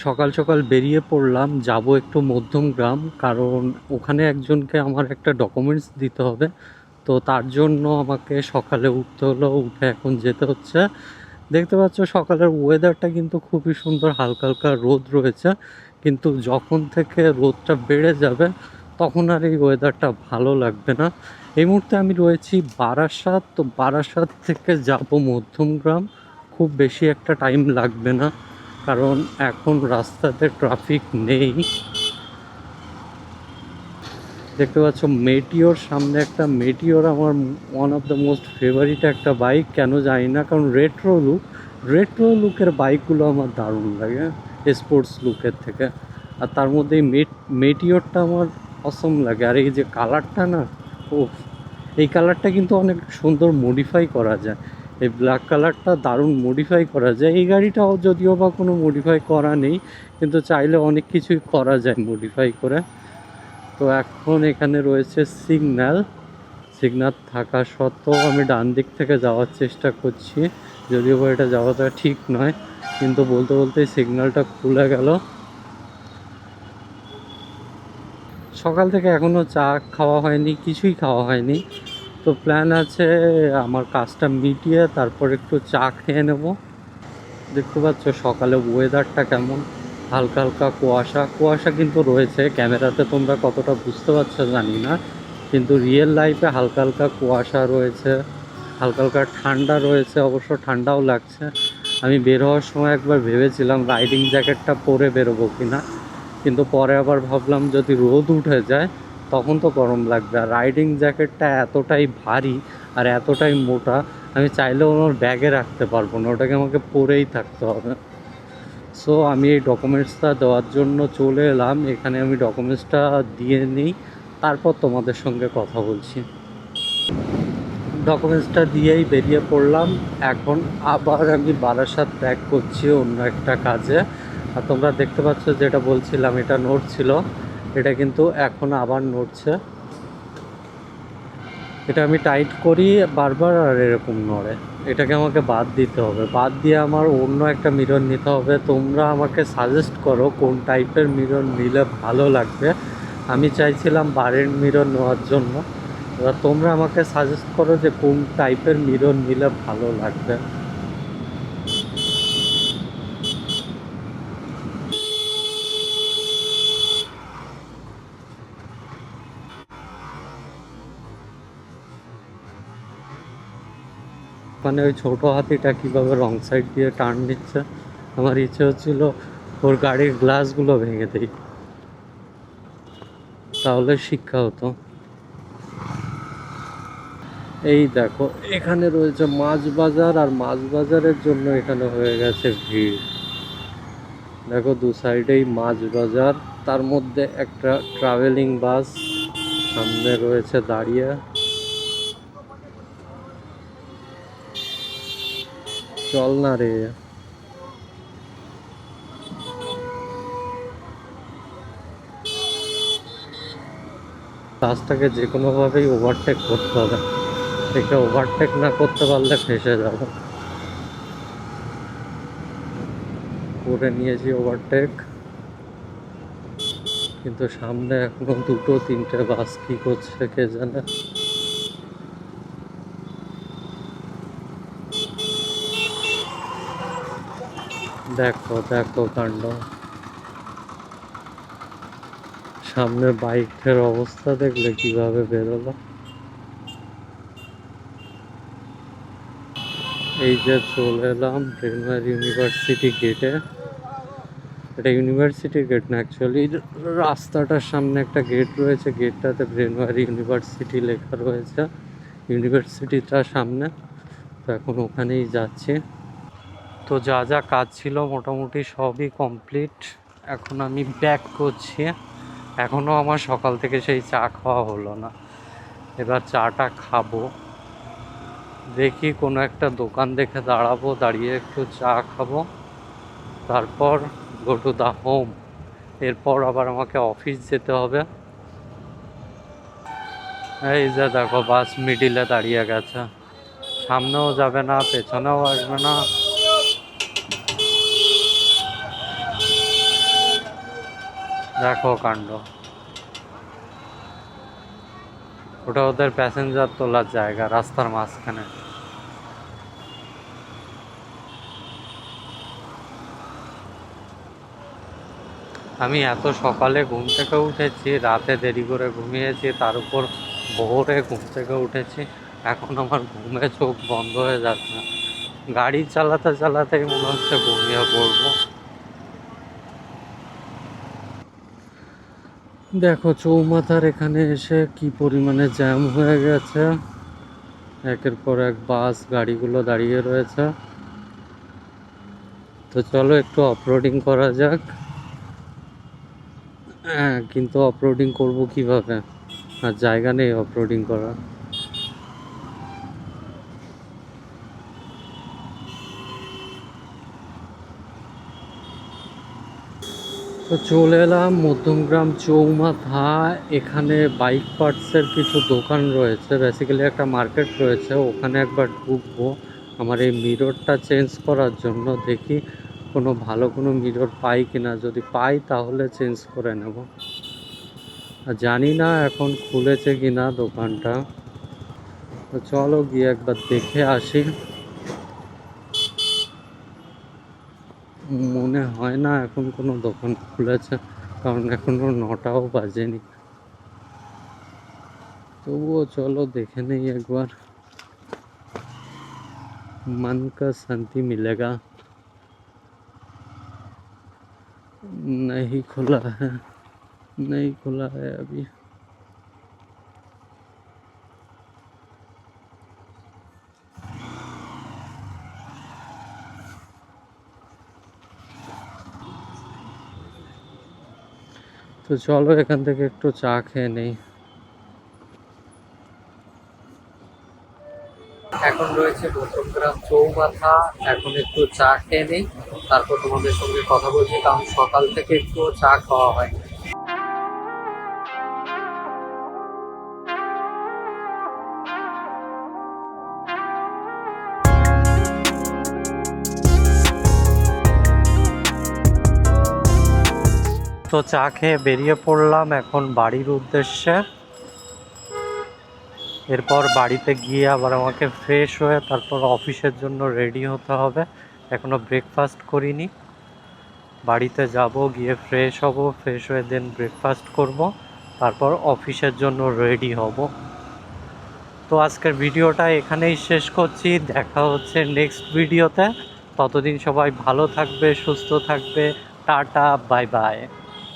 সকাল সকাল বেরিয়ে পড়লাম, যাব একটু মধ্যমগ্রাম, কারণ ওখানে একজনকে আমার একটা ডকুমেন্টস দিতে হবে। তো তার জন্য আমাকে সকালে উঠতে হলো, উঠে এখন যেতে হচ্ছে। দেখতে পাচ্ছ সকালের ওয়েদারটা কিন্তু খুবই সুন্দর, হালকা হালকা রোদ রয়েছে। কিন্তু যখন থেকে রোদটা বেড়ে যাবে তখন আর এই ওয়েদারটা ভালো লাগবে না। এই মুহূর্তে আমি রয়েছি বারাসাত, তো বারাসাত থেকে যাব মধ্যমগ্রাম। খুব বেশি একটা টাইম লাগবে না, কারণ এখন রাস্তাতে ট্রাফিক নেই। দেখতে পাচ্ছ মেটিওর সামনে একটা মেটিওর, আমার one of the most favourite একটা বাইক, কেন জানি না, কারণ রেট্রো লুকের বাইকগুলো আমার দারুণ লাগে স্পোর্টস লুকের থেকে। আর তার মধ্যে এই মেটিওরটা আমার অসম লাগে। আর এই যে কালারটা না, ও, এই কালারটা কিন্তু অনেক সুন্দর মডিফাই করা যায়। এই ব্ল্যাক কালারটা দারুণ মডিফাই করা যায়। এই গাড়িটাও যদিও বা কোনো মডিফাই করা নেই, কিন্তু চাইলে অনেক কিছুই করা যায় মডিফাই করে। তো এখন এখানে রয়েছে সিগন্যাল থাকা সত্ত্বেও আমি ডান দিক থেকে যাওয়ার চেষ্টা করছি, যদিও বা এটা যাওয়াটা ঠিক নয়, কিন্তু বলতে বলতেই সিগন্যালটা খুলে গেল। সকাল থেকে এখনও চা খাওয়া হয়নি, কিছুই খাওয়া হয়নি। তো প্ল্যান আছে আমার কাজটা মিটিয়ে তারপর একটু চা খেয়ে নেব। দেখতে পাচ্ছ সকালে ওয়েদারটা কেমন, হালকা হালকা কুয়াশা কুয়াশা কিন্তু রয়েছে। ক্যামেরাতে তোমরা কতটা বুঝতে পারছো জানি না, কিন্তু রিয়েল লাইফে হালকা হালকা কুয়াশা রয়েছে, হালকা হালকা ঠান্ডা রয়েছে, অবশ্য ঠান্ডাও লাগছে। আমি বের হওয়ার সময় একবার ভেবেছিলাম রাইডিং জ্যাকেটটা পরে বেরোবো কিনা, কিন্তু পরে আবার ভাবলাম যদি রোদ উঠে যায় তখন তো গরম লাগবে। আর রাইডিং জ্যাকেটটা এতটাই ভারী আর এতটাই মোটা, আমি চাইলেও আমার ব্যাগে রাখতে পারবো না, ওটাকে আমাকে পরেই থাকতে হবে। সো আমি এই ডকুমেন্টসটা দেওয়ার জন্য চলে এলাম এখানে। আমি ডকুমেন্টসটা দিয়ে নিই, তারপর তোমাদের সঙ্গে কথা বলছি। ডকুমেন্টসটা দিয়েই বেরিয়ে পড়লাম। এখন আবার আমি বারাসাত ব্যাক করছি অন্য একটা কাজে। আর তোমরা দেখতে পাচ্ছ যেটা বলছিলাম এটা নড়ছিল, এটা কিন্তু এখন আবার নড়ছে। এটা আমি টাইট করি বারবার আর এরকম নড়ে। এটাকে আমাকে বাদ দিতে হবে, বাদ দিয়ে আমার অন্য একটা মিরর নিতে হবে। তোমরা আমাকে সাজেস্ট করো কোন টাইপের মিরর নিলে ভালো লাগবে। আমি চাইছিলাম বারের মিরর নেওয়ার জন্য, এবার তোমরা আমাকে সাজেস্ট করো যে কোন টাইপের মিরর নিলে ভালো লাগবে। মানে ওই ছোটো হাতিটা কীভাবে রং সাইড দিয়ে টার্ন নিচ্ছে, আমার ইচ্ছে হচ্ছিল ওর গাড়ির গ্লাসগুলো ভেঙে দিই, তাহলে শিক্ষা হতো। এই দেখো এখানে রয়েছে মাছ বাজার, আর মাছ বাজারের জন্য এখানে হয়ে গেছে ভিড়। দেখো দু সাইডেই মাছ বাজার, তার মধ্যে একটা ট্রাভেলিং বাস সামনে রয়েছে দাঁড়িয়ে। চল না রে, বাসটাকে যে কোনোভাবেই ওভারটেক করতে হবে, একে ওভারটেক না করতে পারলে ফেসে যাবো। করে নিয়েছি ওভারটেক, কিন্তু সামনে এখনো দুটো তিনটে বাস কি করছে কে জানে। দেখো দেখো কাণ্ড, সামনে বাইকের অবস্থা দেখলে কিভাবে বেরোলো। এই যে চলে এলাম ব্রেনওয়্যার ইউনিভার্সিটি গেটে। এটা ইউনিভার্সিটির গেট না, অ্যাকচুয়ালি রাস্তাটার সামনে একটা গেট রয়েছে, গেটটাতে ব্রেনওয়্যার ইউনিভার্সিটি লেখা রয়েছে, ইউনিভার্সিটিটার সামনে। তো এখন ওখানেই যাচ্ছি। তো যা যা কাজ ছিল মোটামুটি সবই কমপ্লিট, এখন আমি ব্যাক করছি। এখনও আমার সকাল থেকে সেই চা খাওয়া হলো না, এবার চাটা খাবো। দেখি কোনো একটা দোকান দেখে দাঁড়াবো, দাঁড়িয়ে একটু চা খাবো, তারপর গো টু দ্য হোম। এরপর আবার আমাকে অফিস যেতে হবে। এই যে দেখো বাস মিডিলে দাঁড়িয়ে গেছে, সামনেও যাবে না পেছনেও আসবে না। দেখো কাণ্ড, ওটা ওদের প্যাসেঞ্জার তোলার জায়গা রাস্তার মাঝখানে। আমি এত সকালে ঘুম থেকে উঠেছি, রাতে দেরি করে ঘুমিয়েছি, তার উপর ভোরে ঘুম থেকে উঠেছি, এখন আমার ঘুমে চোখ বন্ধ হয়ে যাচ্ছে না। গাড়ি চালাতে চালাতেই মনে হচ্ছে ঘুমিয়ে পড়বো। দেখো চৌমাথার এখানে এসে কি পরিমাণে জ্যাম হয়ে গেছে, একের পর এক বাস গাড়িগুলো দাঁড়িয়ে রয়েছে। তো চলো একটু অফরোডিং করা যাক। হ্যাঁ, কিন্তু অফরোডিং করব কিভাবে, আর জায়গা নেই অফরোডিং করার। তো চলে এলাম মধ্যমগ্রাম চৌমাথা। এখানে বাইক পার্টসের কিছু দোকান রয়েছে, বেসিক্যালি একটা মার্কেট রয়েছে, ওখানে একবার ঢুকবো আমার এই মিররটা চেঞ্জ করার জন্য। দেখি ভালো কোনো মিরর পাই কিনা, যদি পাই তাহলে চেঞ্জ করে নেব। আর জানি না এখন খুলেছে কিনা দোকানটা, তো চলো গিয়ে একবার দেখে আসি। মনে হয় না এখন কোনো দোকান খুলেছে, কারণ এখনো 9টাও বাজেনি। তবুও চলো দেখে নেই একবার, मन का शांति मिलेगा। नहीं खुला है, नहीं खुला है अभी। তো চলো এখান থেকে একটু চা খেয়ে নেই। এখন রয়েছে মধ্যমগ্রাম চৌমাথা, এখন একটু চা খেয়ে নেই, তারপর তোমাদের সঙ্গে কথা বলছি, কারণ সকাল থেকে একটু চা খাওয়া হয়। তো চা খেয়ে বেরিয়ে পড়লাম এখন বাড়ির উদ্দেশ্যে। এরপর বাড়িতে গিয়ে আবার আমাকে ফ্রেশ হয়ে তারপর অফিসের জন্য রেডি হতে হবে। এখনও ব্রেকফাস্ট করিনি, বাড়িতে যাব, গিয়ে ফ্রেশ হব, ফ্রেশ হয়ে দেন ব্রেকফাস্ট করব, তারপর অফিসের জন্য রেডি হব। তো আজকের ভিডিওটা এখানেই শেষ করছি, দেখা হচ্ছে নেক্সট ভিডিওতে। ততদিন সবাই ভালো থাকবে, সুস্থ থাকবে, টাটা, বাই বাই।